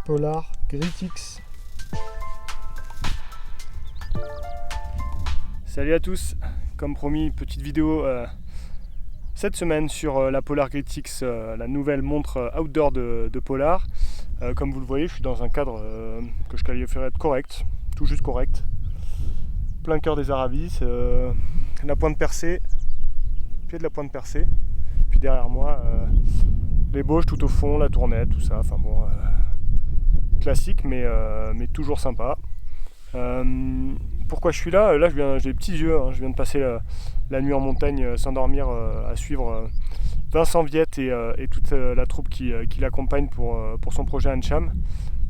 Polar Grit-X. Salut à tous, comme promis, petite vidéo cette semaine sur la Polar Grit-X, la nouvelle montre outdoor de Polar. Comme vous le voyez, je suis dans un cadre que je qualifierais de correct, tout juste correct. Plein cœur des Aravis, la pointe percée, pied de la pointe percée, puis derrière moi les Bauges tout au fond, la tournette, tout ça, enfin bon, classique mais toujours sympa. Pourquoi je suis là? Là j'ai les petits yeux, hein. Je viens de passer la nuit en montagne sans dormir à suivre Vincent Viette et toute la troupe qui l'accompagne pour son projet Ancham.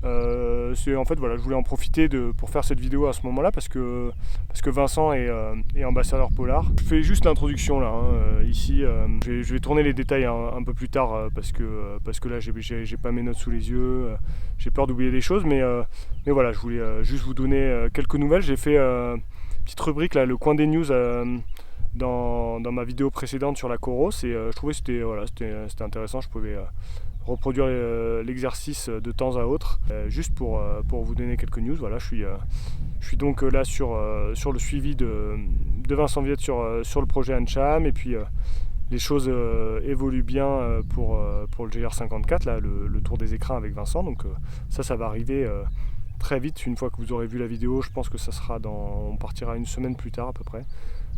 En fait voilà, je voulais en profiter pour faire cette vidéo à ce moment là parce que Vincent est ambassadeur Polar. Je fais juste l'introduction là, hein. Ici je vais tourner les détails un peu plus tard parce que là j'ai pas mes notes sous les yeux, j'ai peur d'oublier des choses, mais voilà, je voulais juste vous donner quelques nouvelles. J'ai fait une petite rubrique là, le coin des news dans ma vidéo précédente sur la Coros, et je trouvais que c'était intéressant. Je pouvais reproduire l'exercice de temps à autre, juste pour vous donner quelques news. Voilà, je suis donc là sur le suivi de Vincent Viette sur le projet Ancham, et puis les choses évoluent bien pour le GR54, là, le tour des écrins avec Vincent. Donc ça va arriver très vite. Une fois que vous aurez vu la vidéo, je pense que ça sera on partira une semaine plus tard à peu près.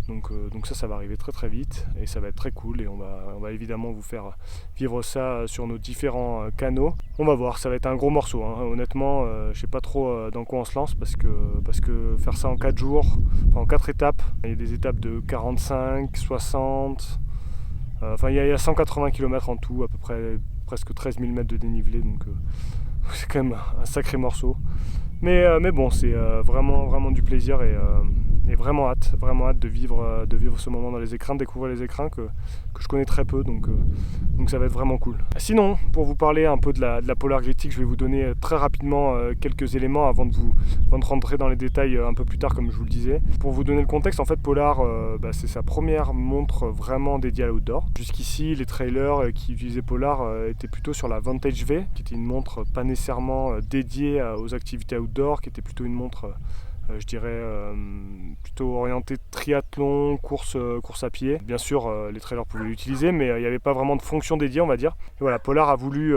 Donc ça va arriver très très vite et ça va être très cool, et on va évidemment vous faire vivre ça sur nos différents canaux. On va voir, ça va être un gros morceau, hein. Honnêtement, je sais pas trop dans quoi on se lance parce que faire ça en 4 jours, enfin en 4 étapes, il y a des étapes de 45, 60, enfin il y a 180 km en tout, à peu près presque 13 000 mètres de dénivelé, donc c'est quand même un sacré morceau. Mais bon, c'est vraiment du plaisir, et vraiment hâte de vivre ce moment dans les écrins, de découvrir les écrins que je connais très peu, donc ça va être vraiment cool. Sinon, pour vous parler un peu de la Polar Grit-X, je vais vous donner très rapidement quelques éléments avant de rentrer dans les détails un peu plus tard, comme je vous le disais. Pour vous donner le contexte, en fait, Polar, c'est sa première montre vraiment dédiée à l'outdoor. Jusqu'ici, les trailers qui utilisaient Polar étaient plutôt sur la Vantage V, qui était une montre pas nécessairement dédiée aux activités outdoor, qui était plutôt une montre je dirais plutôt orienté triathlon, course à pied. Bien sûr, les trailers pouvaient l'utiliser, mais il n'y avait pas vraiment de fonction dédiée, on va dire. Et voilà, Polar a voulu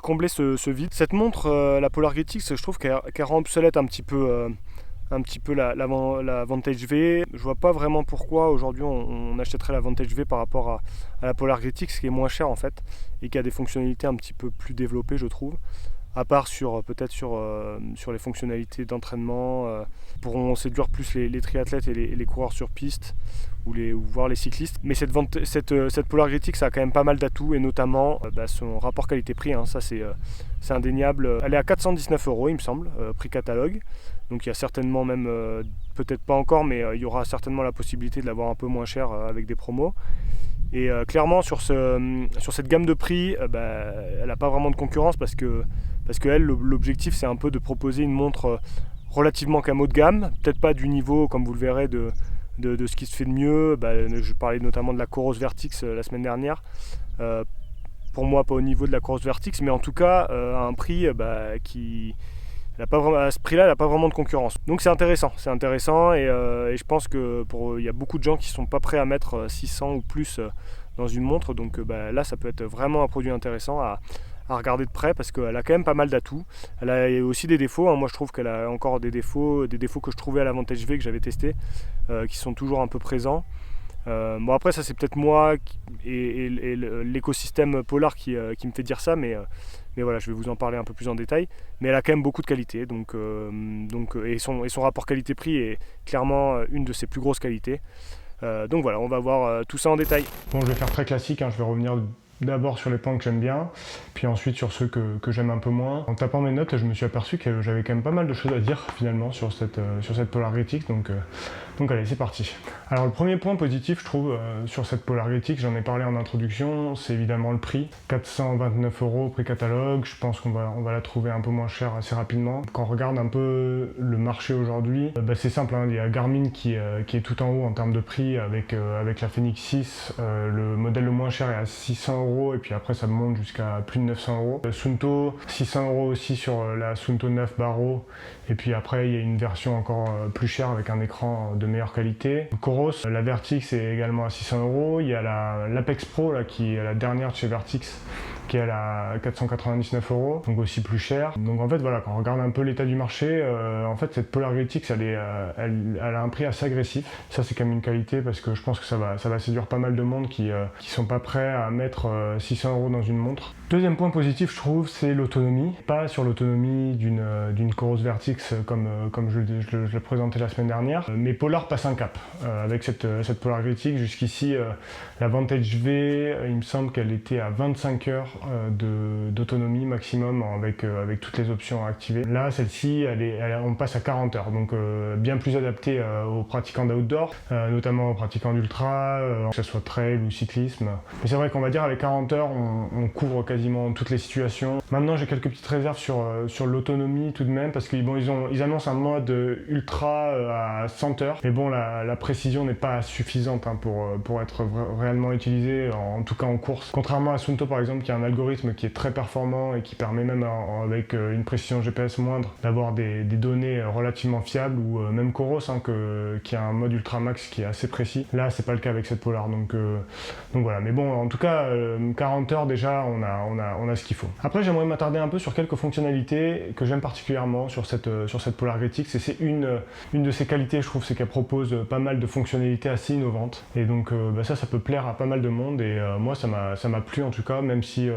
combler ce vide. Cette montre, la Polar Grit-X, je trouve qu'elle rend obsolète un petit peu la Vantage V. Je vois pas vraiment pourquoi aujourd'hui on achèterait la Vantage V par rapport à la Polar Grit-X, qui est moins chère en fait, et qui a des fonctionnalités un petit peu plus développées, je trouve. À part peut-être sur les fonctionnalités d'entraînement, pourront séduire plus les triathlètes et les coureurs sur piste, ou voire les cyclistes. Mais cette Polar Grit-X a quand même pas mal d'atouts, et notamment son rapport qualité-prix, hein. Ça c'est indéniable. Elle est à 419 €, il me semble, prix catalogue. Donc il y a certainement même, peut-être pas encore, mais il y aura certainement la possibilité de l'avoir un peu moins cher avec des promos. Et clairement sur cette gamme de prix, elle n'a pas vraiment de concurrence, parce que elle, l'objectif c'est un peu de proposer une montre relativement camo de gamme, peut-être pas du niveau, comme vous le verrez, de ce qui se fait de mieux. Je parlais notamment de la Coros Vertix la semaine dernière. Pour moi, pas au niveau de la Coros Vertix, mais en tout cas à un prix qui... à ce prix-là, elle n'a pas vraiment de concurrence. Donc c'est intéressant, et je pense que il y a beaucoup de gens qui ne sont pas prêts à mettre 600 ou plus dans une montre. Donc là, ça peut être vraiment un produit intéressant à regarder de près, parce qu'elle a quand même pas mal d'atouts. Elle a aussi des défauts, hein. Moi je trouve qu'elle a encore des défauts que je trouvais à la Vantage V, que j'avais testé, qui sont toujours un peu présents. Bon, après ça c'est peut-être moi et l'écosystème Polar qui me fait dire ça, mais voilà, je vais vous en parler un peu plus en détail. Mais elle a quand même beaucoup de qualité, et son rapport qualité-prix est clairement une de ses plus grosses qualités. Donc voilà, on va voir tout ça en détail. Bon, je vais faire très classique, hein. Je vais revenir d'abord sur les points que j'aime bien, puis ensuite sur ceux que j'aime un peu moins. En tapant mes notes, je me suis aperçu que j'avais quand même pas mal de choses à dire finalement sur cette Polar Grit-X, donc allez, c'est parti. Alors le premier point positif, je trouve, sur cette Polar Grit-X, j'en ai parlé en introduction, c'est évidemment le prix. 429 € prix catalogue, je pense qu'on va la trouver un peu moins chère assez rapidement. Quand on regarde un peu le marché aujourd'hui, c'est simple, hein. Il y a Garmin qui est tout en haut en termes de prix avec la Fenix 6, le modèle le moins cher est à 600 € et puis après ça monte jusqu'à plus de 900 €. Suunto, 600 € aussi sur la Suunto 9 Baro. Et puis après il y a une version encore plus chère avec un écran de meilleure qualité. Coros, la Vertix est également à 600 €. Il y a l'Apex Pro là, qui est la dernière de chez Vertix, qui est à 499 €, donc aussi plus cher. Donc en fait voilà, quand on regarde un peu l'état du marché, en fait cette Polargritix elle a un prix assez agressif. Ça c'est quand même une qualité parce que je pense que ça va séduire pas mal de monde qui sont pas prêts à mettre 600 € dans une montre. Deuxième point positif je trouve, c'est l'autonomie. Pas sur l'autonomie d'une Coros Vertix comme je le présentais la semaine dernière, mais Polar passe un cap avec cette Polargritix. Jusqu'ici la Vantage V, il me semble qu'elle était à 25 heures d'autonomie maximum avec toutes les options activées. Là, celle-ci, on passe à 40 heures, donc bien plus adaptée aux pratiquants d'outdoor, notamment aux pratiquants d'ultra, que ce soit trail ou cyclisme. Mais c'est vrai qu'on va dire avec 40 heures, on couvre quasiment toutes les situations. Maintenant, j'ai quelques petites réserves sur l'autonomie tout de même, parce qu'ils ils annoncent un mode ultra à 100 heures, mais bon, la précision n'est pas suffisante pour être réellement utilisée, en tout cas en course. Contrairement à Suunto par exemple, qui a un algorithme qui est très performant et qui permet même avec une précision GPS moindre d'avoir des données relativement fiables, ou même Coros qui a un mode ultra max qui est assez précis. Là c'est pas le cas avec cette Polar, donc voilà. Mais bon, en tout cas 40 heures déjà on a ce qu'il faut. Après j'aimerais m'attarder un peu sur quelques fonctionnalités que j'aime particulièrement sur cette Polargritix, et c'est une de ses qualités je trouve, c'est qu'elle propose pas mal de fonctionnalités assez innovantes, et donc ça peut plaire à pas mal de monde, et moi ça m'a plu en tout cas, même si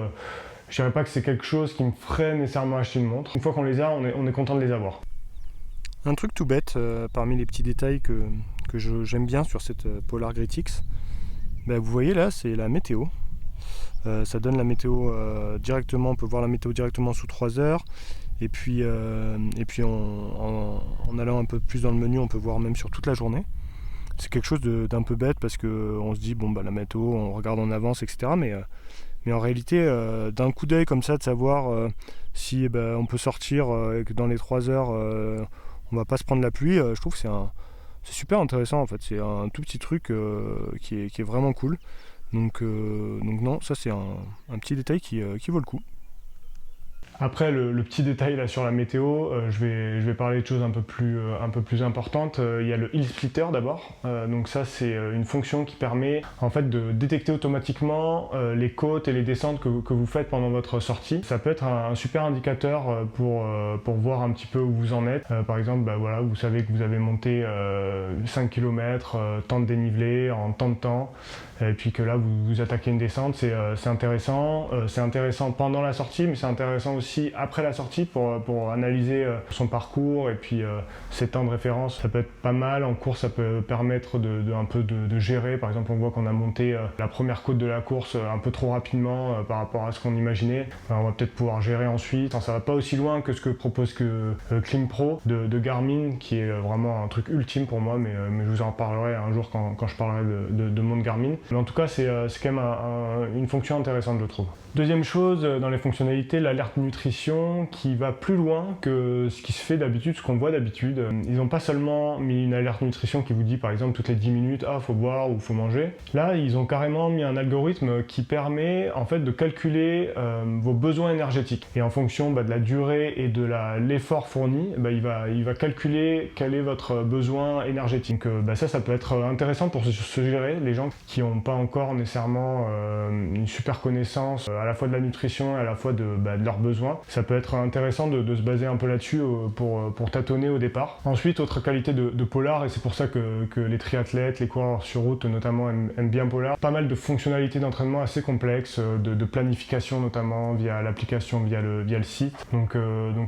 je dirais pas que c'est quelque chose qui me ferait nécessairement acheter une montre. Une fois qu'on les a, on est content de les avoir. Un truc tout bête, parmi les petits détails que j'aime bien sur cette Polargritix, vous voyez là, c'est la météo. Ça donne la météo directement, on peut voir la météo directement sous 3 heures. Et puis en allant un peu plus dans le menu, on peut voir même sur toute la journée. C'est quelque chose d'un peu bête parce qu'on se dit, la météo, on regarde en avance, etc. Mais en réalité, d'un coup d'œil comme ça, de savoir si on peut sortir et que dans les 3 heures, on va pas se prendre la pluie, je trouve que c'est super intéressant en fait. C'est un tout petit truc qui est vraiment cool. Donc non, ça c'est un petit détail qui vaut le coup. Après le petit détail là sur la météo, je vais parler de choses un peu plus importantes. Il y a le Hill Splitter d'abord. Donc ça c'est une fonction qui permet en fait de détecter automatiquement les côtes et les descentes que vous faites pendant votre sortie. Ça peut être un super indicateur pour voir un petit peu où vous en êtes. Par exemple, vous savez que vous avez monté 5 km, tant de dénivelé en tant de temps, et puis que là vous attaquez une descente, c'est intéressant. C'est intéressant pendant la sortie, mais c'est intéressant aussi après la sortie pour analyser son parcours et puis ses temps de référence. Ça peut être pas mal. En course, ça peut permettre un peu de gérer. Par exemple, on voit qu'on a monté la première côte de la course un peu trop rapidement par rapport à ce qu'on imaginait. On va peut-être pouvoir gérer ensuite. Ça va pas aussi loin que ce que propose Klim Pro de Garmin, qui est vraiment un truc ultime pour moi, mais je vous en parlerai un jour quand je parlerai de montre Garmin. Mais en tout cas, c'est quand même une fonction intéressante, je trouve. Deuxième chose, dans les fonctionnalités, l'alerte nutrition qui va plus loin que ce qui se fait d'habitude, ce qu'on voit d'habitude. Ils n'ont pas seulement mis une alerte nutrition qui vous dit par exemple toutes les 10 minutes « Ah, faut boire ou faut manger ». Là, ils ont carrément mis un algorithme qui permet en fait de calculer vos besoins énergétiques. Et en fonction de la durée et de l'effort fourni, il va calculer quel est votre besoin énergétique. Donc ça peut être intéressant pour se gérer, les gens qui n'ont pas encore nécessairement une super connaissance à la fois de la nutrition et à la fois de leurs besoins. Ça peut être intéressant de se baser un peu là-dessus pour tâtonner au départ. Ensuite, autre qualité de Polar, et c'est pour ça que les triathlètes, les coureurs sur route notamment aiment bien Polar, pas mal de fonctionnalités d'entraînement assez complexes, de planification notamment via l'application, via le site. Donc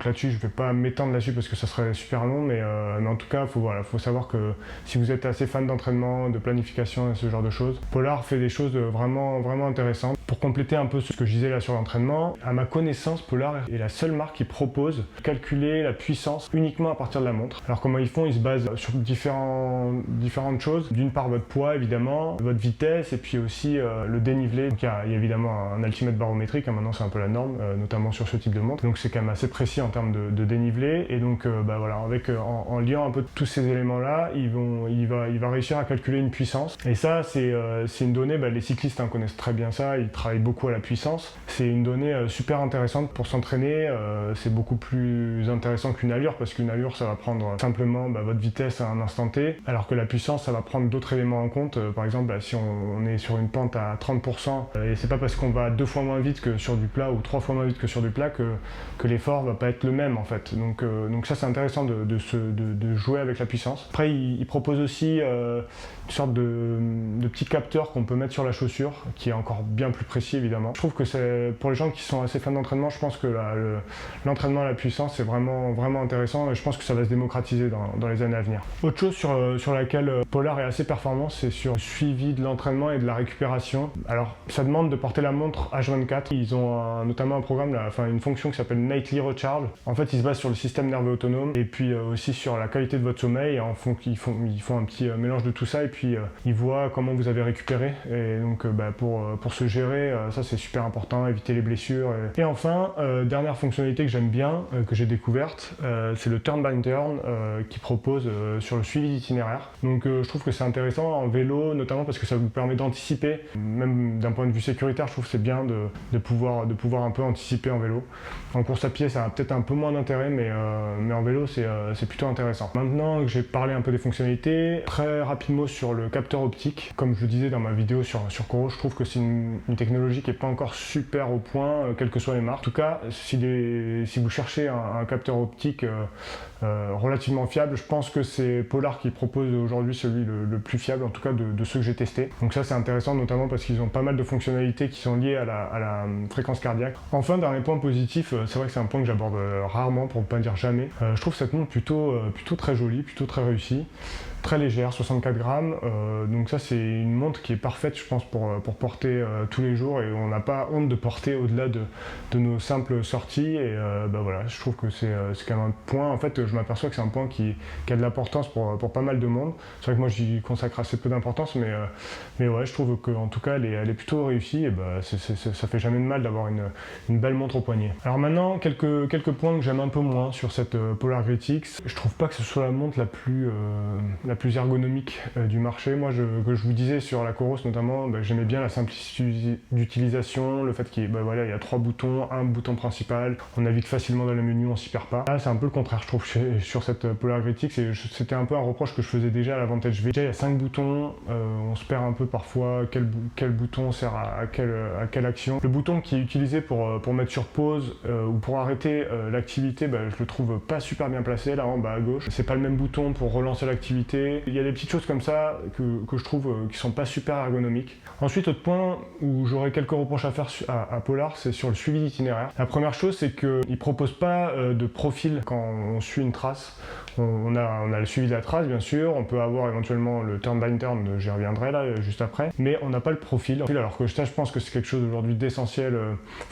là-dessus, je vais pas m'étendre là-dessus parce que ça serait super long, mais en tout cas, faut savoir que si vous êtes assez fan d'entraînement, de planification et ce genre de choses, Polar fait des choses vraiment, vraiment intéressantes. Pour compléter un peu ce que je disais là sur l'entraînement, à ma connaissance, Polar est la seule marque qui propose de calculer la puissance uniquement à partir de la montre. Alors comment ils font? Ils se basent sur différentes choses. D'une part votre poids évidemment, votre vitesse et puis aussi le dénivelé. Donc il y a évidemment un altimètre barométrique, maintenant c'est un peu la norme, notamment sur ce type de montre. Donc c'est quand même assez précis en termes de dénivelé, et donc en liant un peu tous ces éléments là, il va réussir à calculer une puissance. Et ça c'est une donnée, les cyclistes connaissent très bien ça, ils travaille beaucoup à la puissance. C'est une donnée super intéressante pour s'entraîner. C'est beaucoup plus intéressant qu'une allure, parce qu'une allure, ça va prendre simplement votre vitesse à un instant T, alors que la puissance, ça va prendre d'autres éléments en compte. Par exemple, si on est sur une pente à 30%, et c'est pas parce qu'on va 2 fois moins vite que sur du plat ou 3 fois moins vite que sur du plat que l'effort va pas être le même en fait. Donc ça, c'est intéressant de jouer avec la puissance. Après, il propose aussi une sorte de petit capteur qu'on peut mettre sur la chaussure, qui est encore bien plus précis évidemment. Je trouve que c'est pour les gens qui sont assez fans d'entraînement, je pense que l'entraînement à la puissance, c'est vraiment intéressant, et je pense que ça va se démocratiser dans les années à venir. Autre chose sur laquelle Polar est assez performant, c'est sur le suivi de l'entraînement et de la récupération. Alors, ça demande de porter la montre H24. Ils ont notamment un programme, une fonction qui s'appelle Nightly Recharge. En fait, ils se basent sur le système nerveux autonome et puis aussi sur la qualité de votre sommeil. Ils font un petit mélange de tout ça, et puis ils voient comment vous avez récupéré. Et donc, pour se gérer, ça c'est super important, éviter les blessures. Et enfin, dernière fonctionnalité que j'aime bien, que j'ai découverte, c'est le Turn by Turn qui propose sur le suivi d'itinéraire. Donc je trouve que c'est intéressant en vélo, notamment parce que ça vous permet d'anticiper, même d'un point de vue sécuritaire, je trouve que c'est bien de pouvoir un peu anticiper en vélo. En course à pied, ça a peut-être un peu moins d'intérêt, mais en vélo, c'est plutôt intéressant. Maintenant que j'ai parlé un peu des fonctionnalités, très rapidement sur le capteur optique. Comme je le disais dans ma vidéo sur Coro, je trouve que c'est une technologie qui n'est pas encore super au point, quelles que soient les marques. En tout cas, si vous cherchez un capteur optique relativement fiable, je pense que c'est Polar qui propose aujourd'hui celui le plus fiable, en tout cas de ceux que j'ai testés. Donc ça, c'est intéressant, notamment parce qu'ils ont pas mal de fonctionnalités qui sont liées à la fréquence cardiaque. Enfin, dernier point positif, c'est vrai que c'est un point que j'aborde rarement, pour ne pas dire jamais. Je trouve cette montre plutôt très jolie, plutôt très réussie, très légère, 64 grammes. Donc ça, c'est une montre qui est parfaite, je pense, pour porter tous les jours, et on n'a pas honte de porter au-delà de nos simples sorties. Et voilà, je trouve que c'est quand même un point, en fait, je m'aperçois que c'est un point qui a de l'importance pour pas mal de monde. C'est vrai que moi, j'y consacre assez peu d'importance, mais ouais, je trouve qu'en tout cas, elle est plutôt réussie, et ça fait jamais de mal d'avoir une belle montre au poignet. Alors maintenant, quelques points que j'aime un peu moins sur cette Polar Grit X. Je trouve pas que ce soit la montre la plus ergonomique du marché. Moi, que je vous disais sur la Coros notamment, j'aimais bien la simplicité d'utilisation, le fait qu'il y a 3 boutons, un bouton principal, on navigue facilement dans le menu, on s'y perd pas. Là, c'est un peu le contraire, je trouve, sur cette Polar Grit X, et c'était un peu un reproche que je faisais déjà à la Vantage V. Déjà, il y a 5 boutons, on se perd un peu parfois, quel bouton sert à quelle action. Le bouton qui est utilisé pour mettre sur pause ou pour arrêter l'activité, je le trouve pas super bien placé, là en bas à gauche. C'est pas le même bouton pour relancer l'activité. Il y a des petites choses comme ça que je trouve qui sont pas super ergonomiques. Ensuite, autre point où j'aurais quelques reproches à faire à Polar, c'est sur le suivi d'itinéraire. La première chose, c'est qu'il propose pas de profil quand on suit une trace. On a le suivi de la trace, bien sûr, on peut avoir éventuellement le turn by turn, j'y reviendrai là juste après, mais on n'a pas le profil. Alors que ça, je pense que c'est quelque chose aujourd'hui d'essentiel,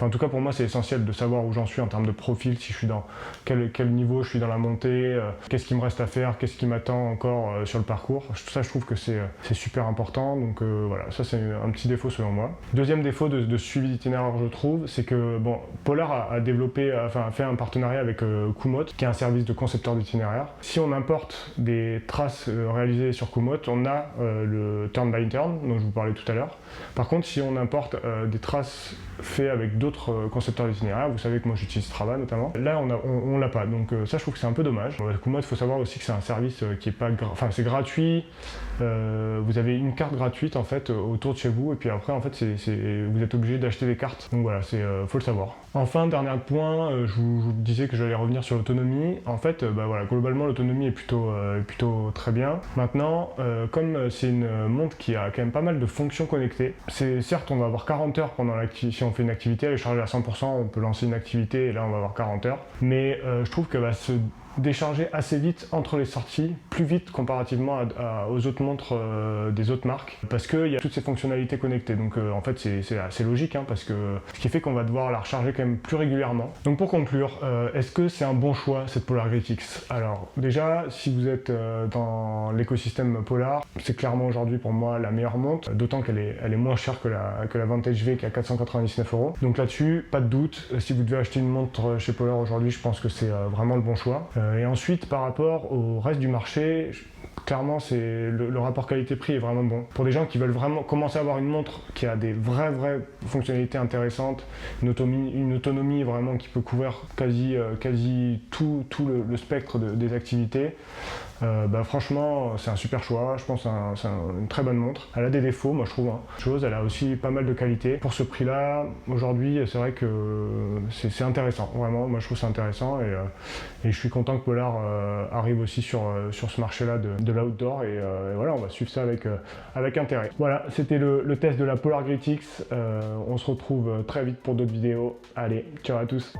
en tout cas pour moi c'est essentiel de savoir où j'en suis en termes de profil, si je suis dans quel niveau je suis dans la montée, qu'est-ce qu'il me reste à faire, qu'est-ce qui m'attend encore sur le parcours. Ça, je trouve que c'est super important, donc voilà, ça c'est un petit défaut selon moi. Deuxième défaut de suivi d'itinéraire, je trouve, c'est que Polar a fait un partenariat avec Komoot, qui est un service de concepteur d'itinéraire. Si on importe des traces réalisées sur Komoot, on a le turn by turn dont je vous parlais tout à l'heure. Par contre, si on importe des traces faites avec d'autres concepteurs d'itinéraire, vous savez que moi j'utilise Strava notamment, là on l'a pas, donc ça je trouve que c'est un peu dommage. Komoot, il faut savoir aussi que c'est un service qui est pas c'est gratuit, vous avez une carte gratuite en fait autour de chez vous, et puis après en fait vous êtes obligé d'acheter des cartes, donc voilà, faut le savoir. Enfin, dernier point, je vous disais que j'allais revenir sur l'autonomie. En fait, globalement l'autonomie est plutôt très bien. Maintenant, comme c'est une montre qui a quand même pas mal de fonctions connectées, certes on va avoir 40 heures si on fait une activité, elle est chargée à 100%, on peut lancer une activité et là on va avoir 40 heures, mais je trouve qu'elle va se décharger assez vite entre les sorties, plus vite comparativement aux autres montres des autres marques, parce qu'il y a toutes ces fonctionnalités connectées. Donc en fait c'est assez logique, parce que ce qui fait qu'on va devoir la recharger quand même plus régulièrement. Donc pour conclure, est-ce que c'est un bon choix cette Polar Grit X? Alors déjà, si vous êtes dans l'écosystème Polar, c'est clairement aujourd'hui pour moi la meilleure montre, d'autant qu'elle est moins chère que la Vantage V qui est à 499 €. Donc là-dessus, pas de doute, si vous devez acheter une montre chez Polar aujourd'hui, je pense que c'est vraiment le bon choix. Et ensuite, par rapport au reste du marché, clairement, le rapport qualité-prix est vraiment bon. Pour des gens qui veulent vraiment commencer à avoir une montre qui a des vraies fonctionnalités intéressantes, une autonomie vraiment qui peut couvrir quasi tout le spectre des activités, franchement, c'est un super choix. Je pense que c'est une très bonne montre. Elle a des défauts, moi je trouve. Elle a aussi pas mal de qualité. Pour ce prix-là, aujourd'hui, c'est vrai que c'est intéressant. Vraiment, moi je trouve c'est intéressant et je suis content que Polar arrive aussi sur ce marché-là de l'outdoor et voilà, on va suivre ça avec intérêt. Voilà, c'était le test de la Polar Grit X. On se retrouve très vite pour d'autres vidéos. Allez, ciao à tous.